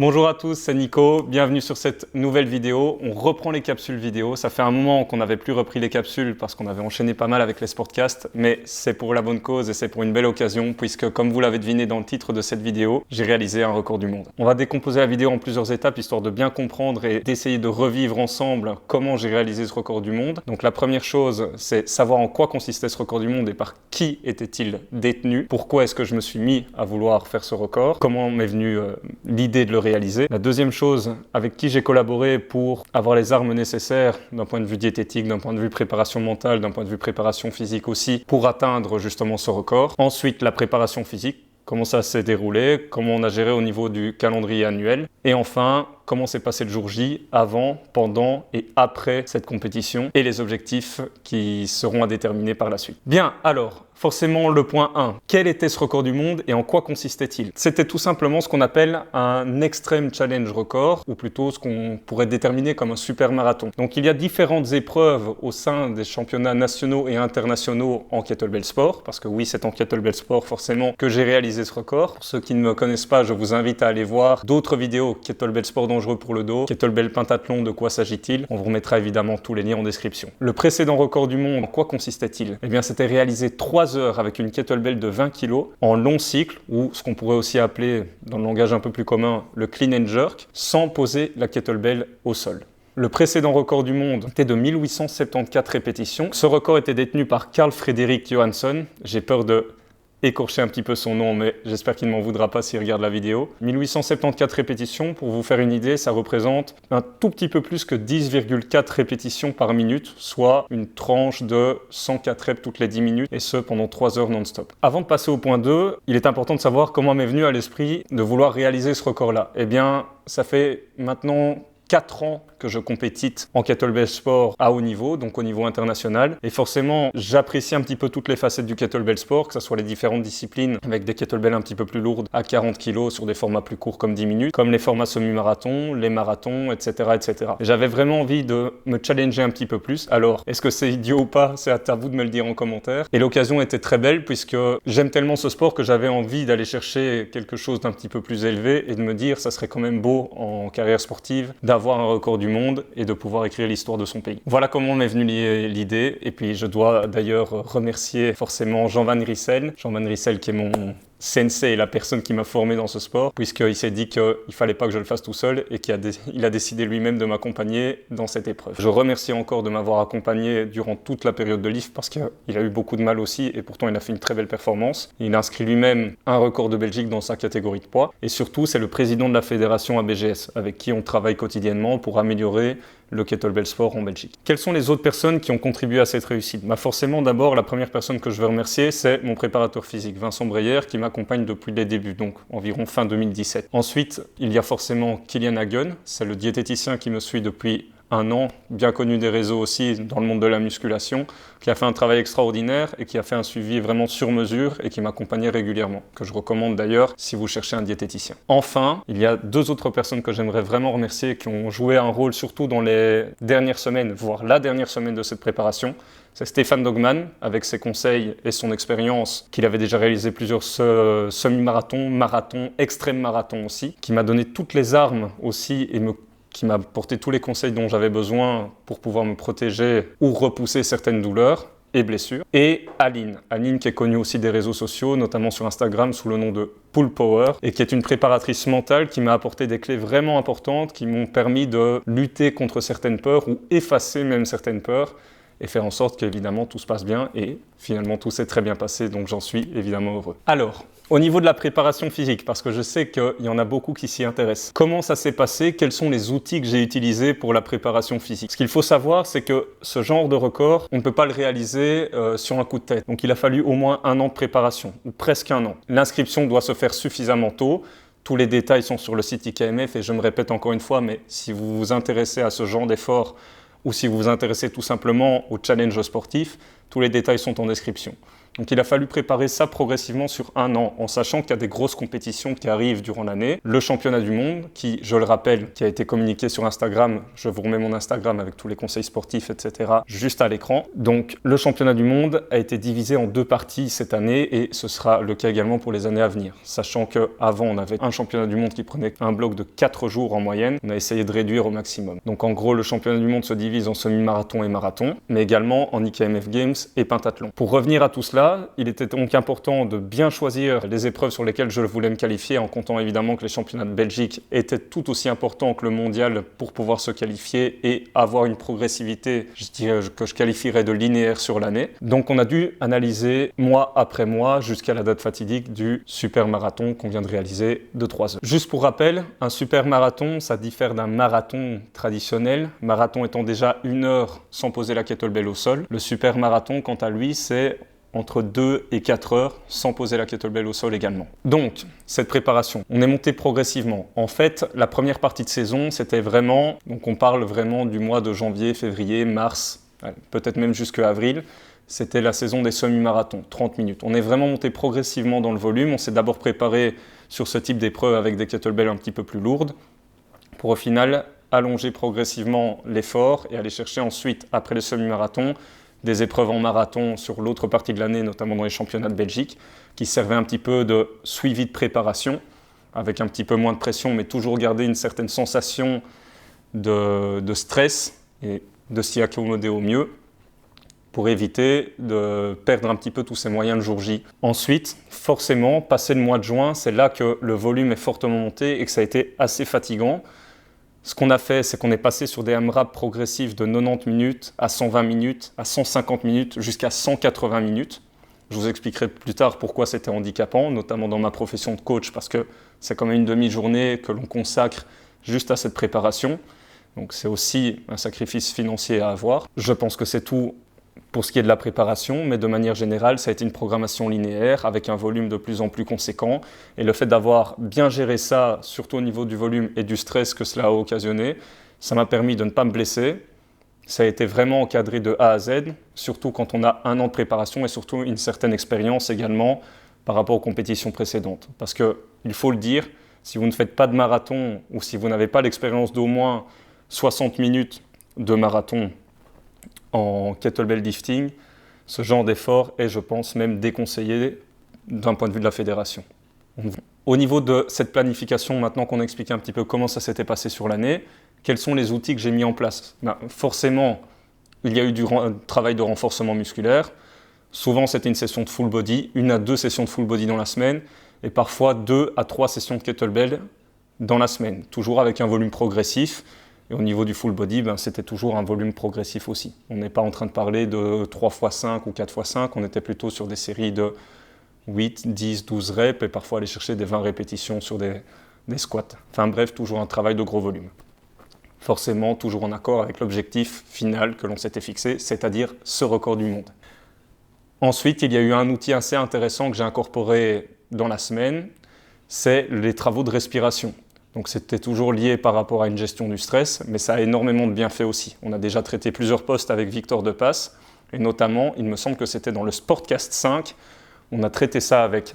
Bonjour à tous, c'est Nico, bienvenue sur cette nouvelle vidéo. On reprend les capsules vidéo. Ça fait un moment qu'on n'avait plus repris les capsules parce qu'on avait enchaîné pas mal avec les sportcasts, mais c'est pour la bonne cause et c'est pour une belle occasion puisque, comme vous l'avez deviné dans le titre de cette vidéo, j'ai réalisé un record du monde. On va décomposer la vidéo en plusieurs étapes histoire de bien comprendre et d'essayer de revivre ensemble comment j'ai réalisé ce record du monde. Donc la première chose, c'est savoir en quoi consistait ce record du monde et par qui était-il détenu. Pourquoi est-ce que je me suis mis à vouloir faire ce record? Comment m'est venue l'idée de le réaliser? La deuxième chose, avec qui j'ai collaboré pour avoir les armes nécessaires d'un point de vue diététique, d'un point de vue préparation mentale, d'un point de vue préparation physique aussi, pour atteindre justement ce record. Ensuite, la préparation physique, comment ça s'est déroulé, comment on a géré au niveau du calendrier annuel. Et enfin, comment s'est passé le jour J, avant, pendant et après cette compétition et les objectifs qui seront à déterminer par la suite. Bien, alors, forcément le point 1. Quel était ce record du monde et en quoi consistait-il? C'était tout simplement ce qu'on appelle un Extreme Challenge Record, ou plutôt ce qu'on pourrait déterminer comme un super marathon. Donc il y a différentes épreuves au sein des championnats nationaux et internationaux en kettlebell sport, parce que oui, c'est en kettlebell sport forcément que j'ai réalisé ce record. Pour ceux qui ne me connaissent pas, je vous invite à aller voir d'autres vidéos kettlebell sport dangereux pour le dos, kettlebell pentathlon, de quoi s'agit-il? On vous remettra évidemment tous les liens en description. Le précédent record du monde, en quoi consistait-il? Eh bien, c'était réalisé 3 heures avec une kettlebell de 20 kg en long cycle, ou ce qu'on pourrait aussi appeler, dans le langage un peu plus commun, le clean and jerk, sans poser la kettlebell au sol. Le précédent record du monde était de 1874 répétitions. Ce record était détenu par Carl Fredrik Johansson. J'ai peur de écorcher un petit peu son nom, mais j'espère qu'il ne m'en voudra pas s'il regarde la vidéo. 1874 répétitions, pour vous faire une idée, ça représente un tout petit peu plus que 10,4 répétitions par minute, soit une tranche de 104 reps toutes les 10 minutes, et ce pendant 3 heures non-stop. Avant de passer au point 2, il est important de savoir comment m'est venu à l'esprit de vouloir réaliser ce record-là. Eh bien, ça fait maintenant 4 ans que je compétite en kettlebell sport à haut niveau, donc au niveau international. Et forcément, j'apprécie un petit peu toutes les facettes du kettlebell sport, que ce soit les différentes disciplines avec des kettlebells un petit peu plus lourdes à 40 kg sur des formats plus courts comme 10 minutes, comme les formats semi-marathon, les marathons, etc. etc. J'avais vraiment envie de me challenger un petit peu plus. Alors, est-ce que c'est idiot ou pas? C'est à vous de me le dire en commentaire. Et l'occasion était très belle puisque j'aime tellement ce sport que j'avais envie d'aller chercher quelque chose d'un petit peu plus élevé et de me dire ça serait quand même beau en carrière sportive d'avoir un record du monde et de pouvoir écrire l'histoire de son pays. Voilà comment m'est venue l'idée, et puis je dois d'ailleurs remercier forcément Jean Van Rissel qui est mon sensei, la personne qui m'a formé dans ce sport, puisqu'il s'est dit qu'il ne fallait pas que je le fasse tout seul et qu'il a décidé lui-même de m'accompagner dans cette épreuve. Je remercie encore de m'avoir accompagné durant toute la période de l'IF parce qu'il a eu beaucoup de mal aussi et pourtant il a fait une très belle performance. Il a inscrit lui-même un record de Belgique dans sa catégorie de poids et surtout c'est le président de la fédération ABGS avec qui on travaille quotidiennement pour améliorer le kettlebell sport en Belgique. Quelles sont les autres personnes qui ont contribué à cette réussite? Forcément, d'abord, la première personne que je veux remercier, c'est mon préparateur physique, Vincent Breyer, qui m'accompagne depuis les débuts, donc environ fin 2017. Ensuite, il y a forcément Kylian Hagen, c'est le diététicien qui me suit depuis un an, bien connu des réseaux aussi dans le monde de la musculation, qui a fait un travail extraordinaire et qui a fait un suivi vraiment sur mesure et qui m'accompagnait régulièrement, que je recommande d'ailleurs si vous cherchez un diététicien. Enfin, il y a 2 autres personnes que j'aimerais vraiment remercier qui ont joué un rôle surtout dans les dernières semaines, voire la dernière semaine de cette préparation. C'est Stéphane Dogman, avec ses conseils et son expérience, qu'il avait déjà réalisé plusieurs semi-marathons, marathons, extrêmes marathons aussi, qui m'a donné toutes les armes aussi et qui m'a apporté tous les conseils dont j'avais besoin pour pouvoir me protéger ou repousser certaines douleurs et blessures. Et Aline qui est connue aussi des réseaux sociaux, notamment sur Instagram sous le nom de Pull Power, et qui est une préparatrice mentale qui m'a apporté des clés vraiment importantes qui m'ont permis de lutter contre certaines peurs ou effacer même certaines peurs et faire en sorte qu'évidemment tout se passe bien et finalement tout s'est très bien passé, donc j'en suis évidemment heureux. Alors, au niveau de la préparation physique, parce que je sais qu'il y en a beaucoup qui s'y intéressent. Comment ça s'est passé? Quels sont les outils que j'ai utilisés pour la préparation physique? Ce qu'il faut savoir, c'est que ce genre de record, on ne peut pas le réaliser sur un coup de tête. Donc il a fallu au moins 1 an de préparation, ou presque 1 an. L'inscription doit se faire suffisamment tôt. Tous les détails sont sur le site IKMF et je me répète encore une fois, mais si vous vous intéressez à ce genre d'effort ou si vous vous intéressez tout simplement au challenge sportif, tous les détails sont en description. Donc il a fallu préparer ça progressivement sur un an, en sachant qu'il y a des grosses compétitions qui arrivent durant l'année. Le championnat du monde, qui, je le rappelle, qui a été communiqué sur Instagram, je vous remets mon Instagram avec tous les conseils sportifs, etc., juste à l'écran. Donc le championnat du monde a été divisé en 2 parties cette année et ce sera le cas également pour les années à venir. Sachant qu'avant, on avait un championnat du monde qui prenait un bloc de 4 jours en moyenne, on a essayé de réduire au maximum. Donc en gros, le championnat du monde se divise en semi-marathon et marathon, mais également en IKMF Games et pentathlon. Pour revenir à tout cela, il était donc important de bien choisir les épreuves sur lesquelles je voulais me qualifier, en comptant évidemment que les championnats de Belgique étaient tout aussi importants que le mondial pour pouvoir se qualifier et avoir une progressivité, je dirais, que je qualifierais de linéaire sur l'année. Donc on a dû analyser mois après mois jusqu'à la date fatidique du super marathon qu'on vient de réaliser de 3 heures. Juste pour rappel, un super marathon, ça diffère d'un marathon traditionnel. Marathon étant déjà 1 heure sans poser la kettlebell au sol. Le super marathon, quant à lui, c'est entre 2 et 4 heures sans poser la kettlebell au sol également. Donc, cette préparation, on est monté progressivement. En fait, la première partie de saison, c'était vraiment, donc on parle vraiment du mois de janvier, février, mars, peut-être même jusqu'à avril. C'était la saison des semi-marathons, 30 minutes. On est vraiment monté progressivement dans le volume. On s'est d'abord préparé sur ce type d'épreuve avec des kettlebells un petit peu plus lourdes pour au final allonger progressivement l'effort et aller chercher ensuite, après le semi-marathon, des épreuves en marathon sur l'autre partie de l'année, notamment dans les championnats de Belgique, qui servaient un petit peu de suivi de préparation, avec un petit peu moins de pression, mais toujours garder une certaine sensation de stress et de s'y accommoder au mieux, pour éviter de perdre un petit peu tous ces moyens le jour J. Ensuite, forcément, passé le mois de juin, c'est là que le volume est fortement monté et que ça a été assez fatigant. Ce qu'on a fait, c'est qu'on est passé sur des AMRAP progressifs de 90 minutes à 120 minutes, à 150 minutes, jusqu'à 180 minutes. Je vous expliquerai plus tard pourquoi c'était handicapant, notamment dans ma profession de coach, parce que c'est quand même une demi-journée que l'on consacre juste à cette préparation. Donc c'est aussi un sacrifice financier à avoir. Je pense que c'est tout pour ce qui est de la préparation, mais de manière générale, ça a été une programmation linéaire avec un volume de plus en plus conséquent. Et le fait d'avoir bien géré ça, surtout au niveau du volume et du stress que cela a occasionné, ça m'a permis de ne pas me blesser. Ça a été vraiment encadré de A à Z, surtout quand on a 1 an de préparation et surtout une certaine expérience également par rapport aux compétitions précédentes. Parce qu'il faut le dire, si vous ne faites pas de marathon ou si vous n'avez pas l'expérience d'au moins 60 minutes de marathon en kettlebell lifting, ce genre d'effort est, je pense, même déconseillé d'un point de vue de la fédération. Au niveau de cette planification, maintenant qu'on a expliqué un petit peu comment ça s'était passé sur l'année, quels sont les outils que j'ai mis en place? Forcément, il y a eu du travail de renforcement musculaire. Souvent, c'était une session de full body, 1 à 2 sessions de full body dans la semaine, et parfois 2 à 3 sessions de kettlebell dans la semaine, toujours avec un volume progressif. Et au niveau du full body, c'était toujours un volume progressif aussi. On n'est pas en train de parler de 3x5 ou 4x5, on était plutôt sur des séries de 8, 10, 12 reps et parfois aller chercher des 20 répétitions sur des squats. Enfin bref, toujours un travail de gros volume. Forcément, toujours en accord avec l'objectif final que l'on s'était fixé, c'est-à-dire ce record du monde. Ensuite, il y a eu un outil assez intéressant que j'ai incorporé dans la semaine, c'est les travaux de respiration. Donc c'était toujours lié par rapport à une gestion du stress, mais ça a énormément de bienfaits aussi. On a déjà traité plusieurs posts avec Victor Depasse, et notamment, il me semble que c'était dans le Sportcast 5, on a traité ça avec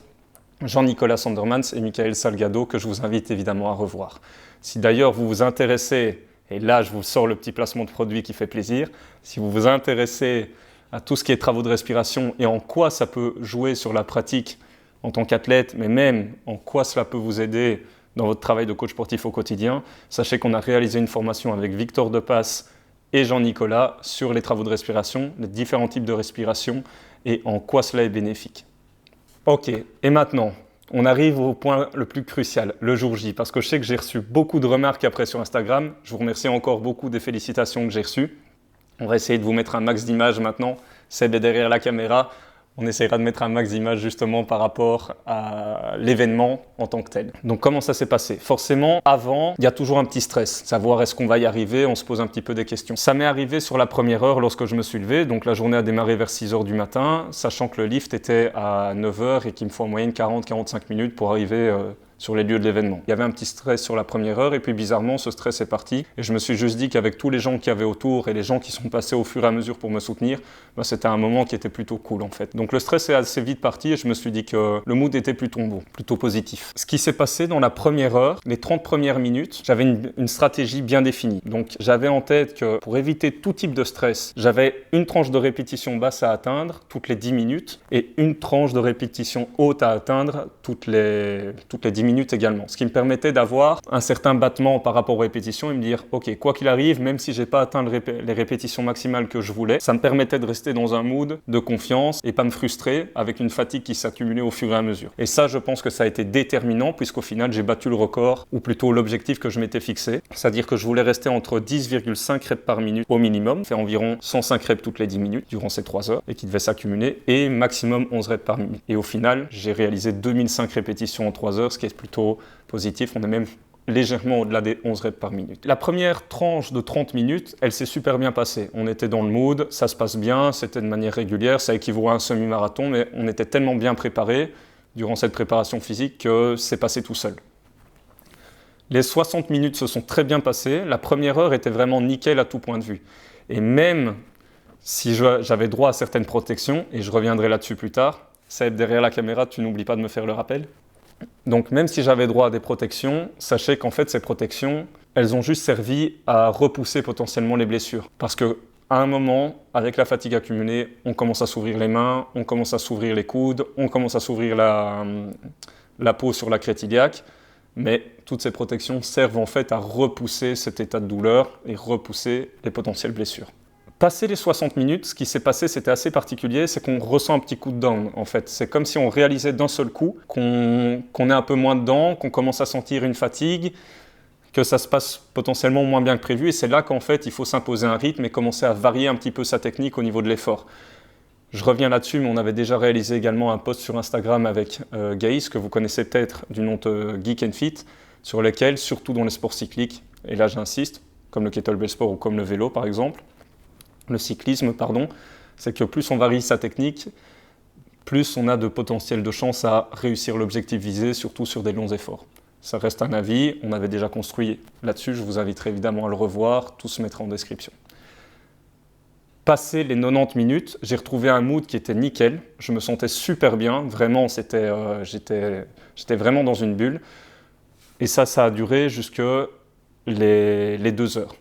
Jean-Nicolas Sandermans et Michael Salgado, que je vous invite évidemment à revoir. Si d'ailleurs vous vous intéressez, et là je vous sors le petit placement de produit qui fait plaisir, si vous vous intéressez à tout ce qui est travaux de respiration et en quoi ça peut jouer sur la pratique en tant qu'athlète, mais même en quoi cela peut vous aider dans votre travail de coach sportif au quotidien, sachez qu'on a réalisé une formation avec Victor Depasse et Jean-Nicolas sur les travaux de respiration, les différents types de respiration et en quoi cela est bénéfique. Ok, et maintenant, on arrive au point le plus crucial, le jour J, parce que je sais que j'ai reçu beaucoup de remarques après sur Instagram. Je vous remercie encore beaucoup des félicitations que j'ai reçues. On va essayer de vous mettre un max d'images maintenant. Seb est derrière la caméra. On essaiera de mettre un max d'images justement par rapport à l'événement en tant que tel. Donc comment ça s'est passé? Forcément, avant, il y a toujours un petit stress. Savoir est-ce qu'on va y arriver, on se pose un petit peu des questions. Ça m'est arrivé sur la première heure lorsque je me suis levé. Donc la journée a démarré vers 6 h du matin, sachant que le lift était à 9 h et qu'il me faut en moyenne 40-45 minutes pour arriver sur les lieux de l'événement. Il y avait un petit stress sur la première heure et puis bizarrement ce stress est parti et je me suis juste dit qu'avec tous les gens qu'il y avait autour et les gens qui sont passés au fur et à mesure pour me soutenir, c'était un moment qui était plutôt cool en fait. Donc le stress est assez vite parti et je me suis dit que le mood était plutôt bon, plutôt positif. Ce qui s'est passé dans la première heure, les 30 premières minutes, j'avais une stratégie bien définie. Donc j'avais en tête que pour éviter tout type de stress, j'avais une tranche de répétition basse à atteindre toutes les 10 minutes et une tranche de répétition haute à atteindre toutes les 10 minutes également. Ce qui me permettait d'avoir un certain battement par rapport aux répétitions et me dire ok, quoi qu'il arrive, même si j'ai pas atteint les répétitions maximales que je voulais, ça me permettait de rester dans un mood de confiance et pas me frustrer avec une fatigue qui s'accumulait au fur et à mesure. Et ça, je pense que ça a été déterminant puisqu'au final, j'ai battu le record ou plutôt l'objectif que je m'étais fixé. C'est-à-dire que je voulais rester entre 10,5 reps par minute au minimum, faire environ 105 reps toutes les 10 minutes durant ces 3 heures et qui devait s'accumuler et maximum 11 reps par minute. Et au final, j'ai réalisé 2005 répétitions en 3 heures, ce qui est plutôt positif. On est même légèrement au-delà des 11 reps par minute. La première tranche de 30 minutes, elle s'est super bien passée. On était dans le mood, ça se passe bien, c'était de manière régulière, ça équivaut à un semi-marathon, mais on était tellement bien préparés durant cette préparation physique que c'est passé tout seul. Les 60 minutes se sont très bien passées, la première heure était vraiment nickel à tout point de vue. Et même si j'avais droit à certaines protections, et je reviendrai là-dessus plus tard, Seb, derrière la caméra, tu n'oublies pas de me faire le rappel. Donc même si j'avais droit à des protections, sachez qu'en fait ces protections, elles ont juste servi à repousser potentiellement les blessures. Parce qu'à un moment, avec la fatigue accumulée, on commence à s'ouvrir les mains, on commence à s'ouvrir les coudes, on commence à s'ouvrir la peau sur la crête iliaque, mais toutes ces protections servent en fait à repousser cet état de douleur et repousser les potentielles blessures. Passé les 60 minutes, ce qui s'est passé, c'était assez particulier, c'est qu'on ressent un petit coup de down en fait. C'est comme si on réalisait d'un seul coup qu'on est un peu moins dedans, qu'on commence à sentir une fatigue, que ça se passe potentiellement moins bien que prévu. Et c'est là qu'en fait, il faut s'imposer un rythme et commencer à varier un petit peu sa technique au niveau de l'effort. Je reviens là-dessus, mais on avait déjà réalisé également un post sur Instagram avec Gaïs, que vous connaissez peut-être du nom de Geek and Fit, sur lequel, surtout dans les sports cycliques, et là j'insiste, comme le kettlebell sport ou comme le vélo par exemple, le cyclisme, pardon, c'est que plus on varie sa technique, plus on a de potentiel de chance à réussir l'objectif visé, surtout sur des longs efforts. Ça reste un avis, on avait déjà construit là-dessus, je vous inviterai évidemment à le revoir, tout se mettra en description. Passé les 90 minutes, j'ai retrouvé un mood qui était nickel, je me sentais super bien, vraiment, j'étais vraiment dans une bulle, et ça a duré jusque les 2 heures.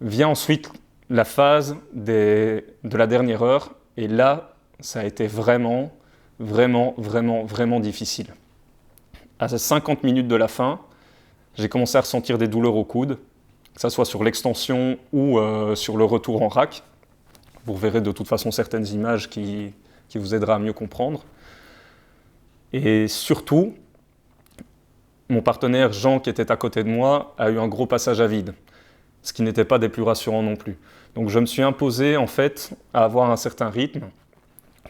Vient ensuite la phase de la dernière heure, et là, ça a été vraiment difficile. À 50 minutes de la fin, j'ai commencé à ressentir des douleurs au coude, que ce soit sur l'extension ou sur le retour en rack. Vous verrez de toute façon certaines images qui vous aideront à mieux comprendre. Et surtout, mon partenaire Jean, qui était à côté de moi, a eu un gros passage à vide, ce qui n'était pas des plus rassurants non plus. Donc je me suis imposé en fait à avoir un certain rythme.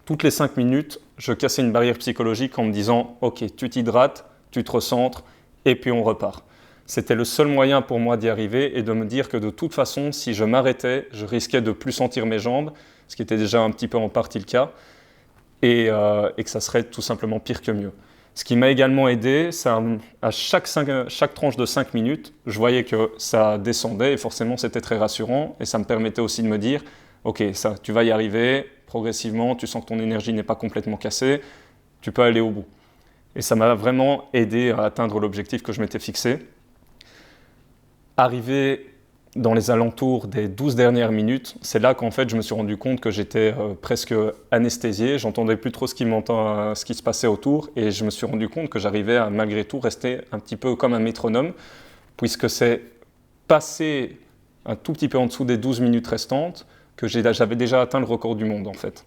Toutes les 5 minutes, je cassais une barrière psychologique en me disant « Ok, tu t'hydrates, tu te recentres et puis on repart ». C'était le seul moyen pour moi d'y arriver et de me dire que de toute façon, si je m'arrêtais, je risquais de ne plus sentir mes jambes, ce qui était déjà un petit peu en partie le cas, et que ça serait tout simplement pire que mieux. Ce qui m'a également aidé, c'est à chaque tranche de 5 minutes, je voyais que ça descendait et forcément c'était très rassurant et ça me permettait aussi de me dire « Ok, ça, tu vas y arriver, progressivement, tu sens que ton énergie n'est pas complètement cassée, tu peux aller au bout. » Et ça m'a vraiment aidé à atteindre l'objectif que je m'étais fixé. Arrivé dans les alentours des 12 dernières minutes, c'est là qu'en fait je me suis rendu compte que j'étais presque anesthésié, j'entendais plus trop ce qui se passait autour et je me suis rendu compte que j'arrivais à malgré tout rester un petit peu comme un métronome puisque c'est passé un tout petit peu en dessous des 12 minutes restantes que j'avais déjà atteint le record du monde en fait.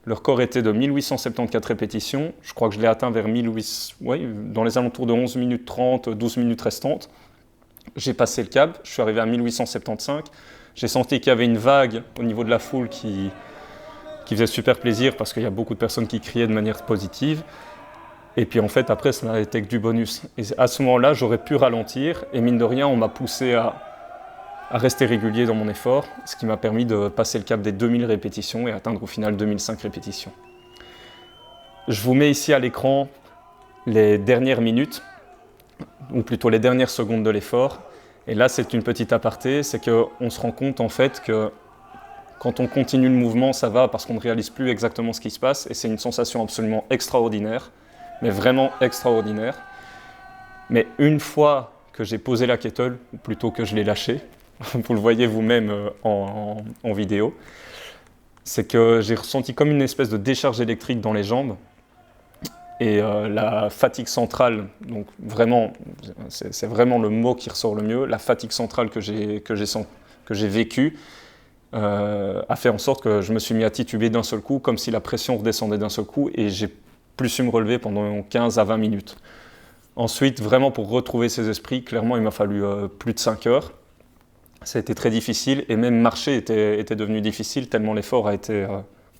Le record était de 1874 répétitions, je crois que je l'ai atteint vers dans les alentours de 11 minutes 30, 12 minutes restantes. J'ai passé le cap, je suis arrivé à 1875. J'ai senti qu'il y avait une vague au niveau de la foule qui faisait super plaisir parce qu'il y a beaucoup de personnes qui criaient de manière positive. Et puis en fait, après, ça n'a été que du bonus. Et à ce moment-là, j'aurais pu ralentir. Et mine de rien, on m'a poussé à rester régulier dans mon effort, ce qui m'a permis de passer le cap des 2000 répétitions et atteindre au final 2005 répétitions. Je vous mets ici à l'écran les dernières minutes, ou plutôt les dernières secondes de l'effort. Et là, c'est une petite aparté, c'est qu'on se rend compte en fait que quand on continue le mouvement, ça va parce qu'on ne réalise plus exactement ce qui se passe et c'est une sensation absolument extraordinaire, mais vraiment extraordinaire. Mais une fois que j'ai posé la kettle, ou plutôt que je l'ai lâchée, vous le voyez vous-même en vidéo, c'est que j'ai ressenti comme une espèce de décharge électrique dans les jambes et la fatigue centrale, donc vraiment, c'est vraiment le mot qui ressort le mieux, la fatigue centrale que j'ai vécue, a fait en sorte que je me suis mis à tituber d'un seul coup, comme si la pression redescendait d'un seul coup, et j'ai plus su me relever pendant 15 à 20 minutes. Ensuite, vraiment pour retrouver ses esprits, clairement il m'a fallu plus de 5 heures. Ça a été très difficile, et même marcher était devenu difficile, tellement l'effort a été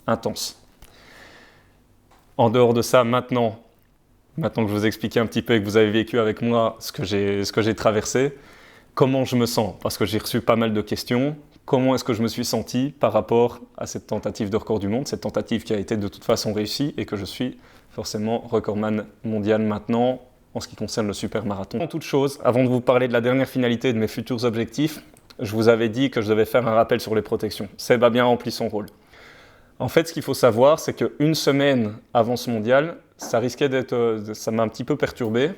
intense. En dehors de ça, maintenant que je vous ai expliqué un petit peu et que vous avez vécu avec moi ce que j'ai traversé, comment je me sens? Parce que j'ai reçu pas mal de questions. Comment est-ce que je me suis senti par rapport à cette tentative de record du monde, cette tentative qui a été de toute façon réussie et que je suis forcément recordman mondial maintenant en ce qui concerne le super marathon. En toute chose, avant de vous parler de la dernière finalité et de mes futurs objectifs, je vous avais dit que je devais faire un rappel sur les protections. Seb a bien rempli son rôle. En fait, ce qu'il faut savoir, c'est qu'une semaine avant ce mondial, ça m'a un petit peu perturbé.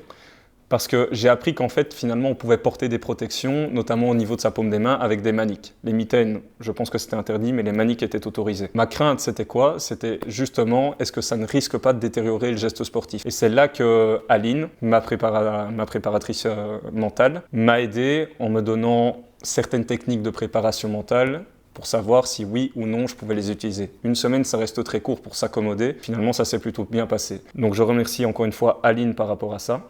Parce que j'ai appris qu'en fait, finalement, on pouvait porter des protections, notamment au niveau de sa paume des mains, avec des maniques. Les mitaines, je pense que c'était interdit, mais les maniques étaient autorisées. Ma crainte, c'était quoi? C'était justement, est-ce que ça ne risque pas de détériorer le geste sportif? Et c'est là que Aline, ma préparatrice mentale, m'a aidé en me donnant certaines techniques de préparation mentale pour savoir si oui ou non je pouvais les utiliser. Une semaine, ça reste très court pour s'accommoder. Finalement, ça s'est plutôt bien passé. Donc je remercie encore une fois Aline par rapport à ça.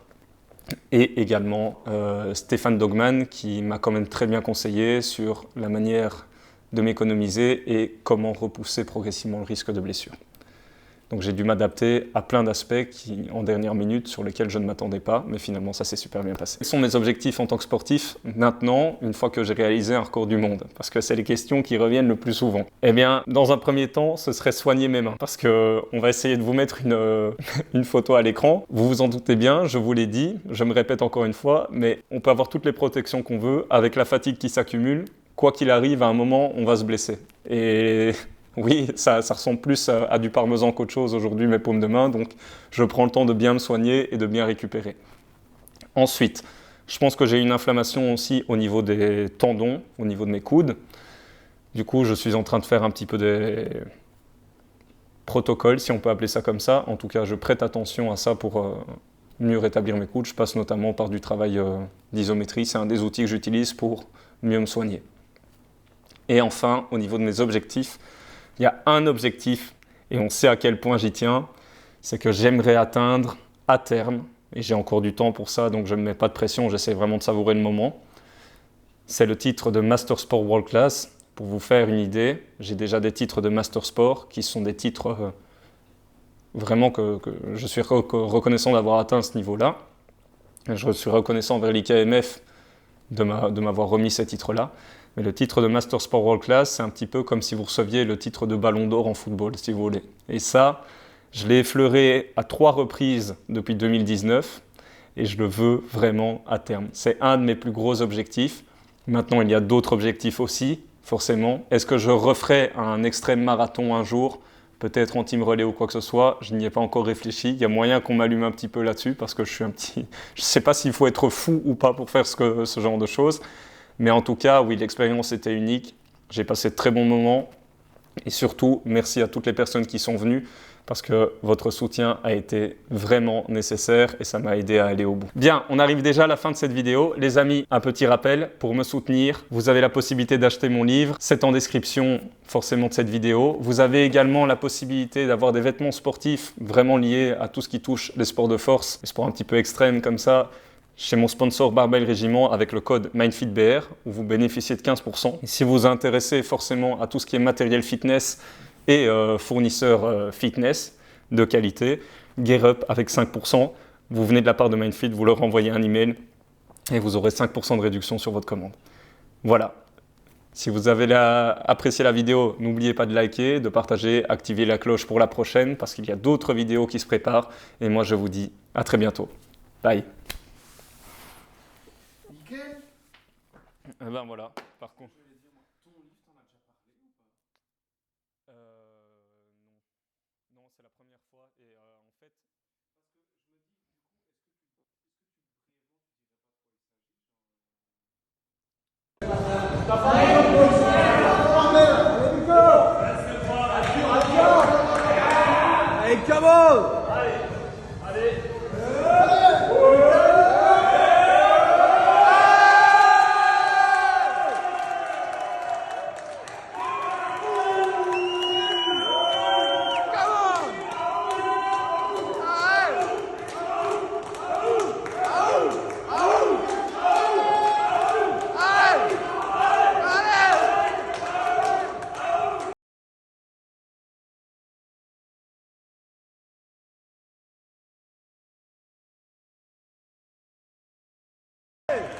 Et également Stéphane Dogman qui m'a quand même très bien conseillé sur la manière de m'économiser et comment repousser progressivement le risque de blessure. Donc j'ai dû m'adapter à plein d'aspects en dernière minute sur lesquels je ne m'attendais pas, mais finalement ça s'est super bien passé. Quels sont mes objectifs en tant que sportif maintenant, une fois que j'ai réalisé un record du monde? Parce que c'est les questions qui reviennent le plus souvent. Eh bien, dans un premier temps, ce serait soigner mes mains. Parce qu'on va essayer de vous mettre une photo à l'écran. Vous vous en doutez bien, je vous l'ai dit, je me répète encore une fois, mais on peut avoir toutes les protections qu'on veut, avec la fatigue qui s'accumule, quoi qu'il arrive, à un moment, on va se blesser. Et oui, ça ressemble plus à du parmesan qu'autre chose aujourd'hui, mes paumes de main, donc je prends le temps de bien me soigner et de bien récupérer. Ensuite, je pense que j'ai une inflammation aussi au niveau des tendons, au niveau de mes coudes. Du coup, je suis en train de faire un petit peu des protocoles, si on peut appeler ça comme ça. En tout cas, je prête attention à ça pour mieux rétablir mes coudes. Je passe notamment par du travail d'isométrie. C'est un des outils que j'utilise pour mieux me soigner. Et enfin, au niveau de mes objectifs, il y a un objectif, et on sait à quel point j'y tiens, c'est que j'aimerais atteindre à terme, et j'ai encore du temps pour ça, donc je ne me mets pas de pression, j'essaie vraiment de savourer le moment. C'est le titre de Master Sport World Class. Pour vous faire une idée, j'ai déjà des titres de Master Sport qui sont des titres vraiment que je suis reconnaissant d'avoir atteint ce niveau-là. Je suis reconnaissant envers l'IKMF de m'avoir remis ces titres-là. Mais le titre de Master Sport World Class, c'est un petit peu comme si vous receviez le titre de Ballon d'Or en football, si vous voulez. Et ça, je l'ai effleuré à 3 reprises depuis 2019 et je le veux vraiment à terme. C'est un de mes plus gros objectifs. Maintenant, il y a d'autres objectifs aussi, forcément. Est-ce que je referai un extrême marathon un jour? Peut-être en team relais ou quoi que ce soit, je n'y ai pas encore réfléchi. Il y a moyen qu'on m'allume un petit peu là-dessus parce que je ne sais pas s'il faut être fou ou pas pour faire ce genre de choses. Mais en tout cas, oui, l'expérience était unique. J'ai passé de très bons moments. Et surtout, merci à toutes les personnes qui sont venues parce que votre soutien a été vraiment nécessaire et ça m'a aidé à aller au bout. Bien, on arrive déjà à la fin de cette vidéo. Les amis, un petit rappel, pour me soutenir, vous avez la possibilité d'acheter mon livre. C'est en description forcément de cette vidéo. Vous avez également la possibilité d'avoir des vêtements sportifs vraiment liés à tout ce qui touche les sports de force, les sports un petit peu extrêmes comme ça, chez mon sponsor Barbell Régiment avec le code MindFitBR où vous bénéficiez de 15%. Et si vous vous intéressez forcément à tout ce qui est matériel fitness et fournisseur fitness de qualité, GearUp avec 5%. Vous venez de la part de MindFit, vous leur envoyez un email et vous aurez 5% de réduction sur votre commande. Voilà. Si vous avez apprécié la vidéo, n'oubliez pas de liker, de partager, activer la cloche pour la prochaine parce qu'il y a d'autres vidéos qui se préparent. Et moi, je vous dis à très bientôt. Bye. Nickel. Et ben voilà, par contre. Non, c'est la première fois et en fait. Allez, come on! Hey!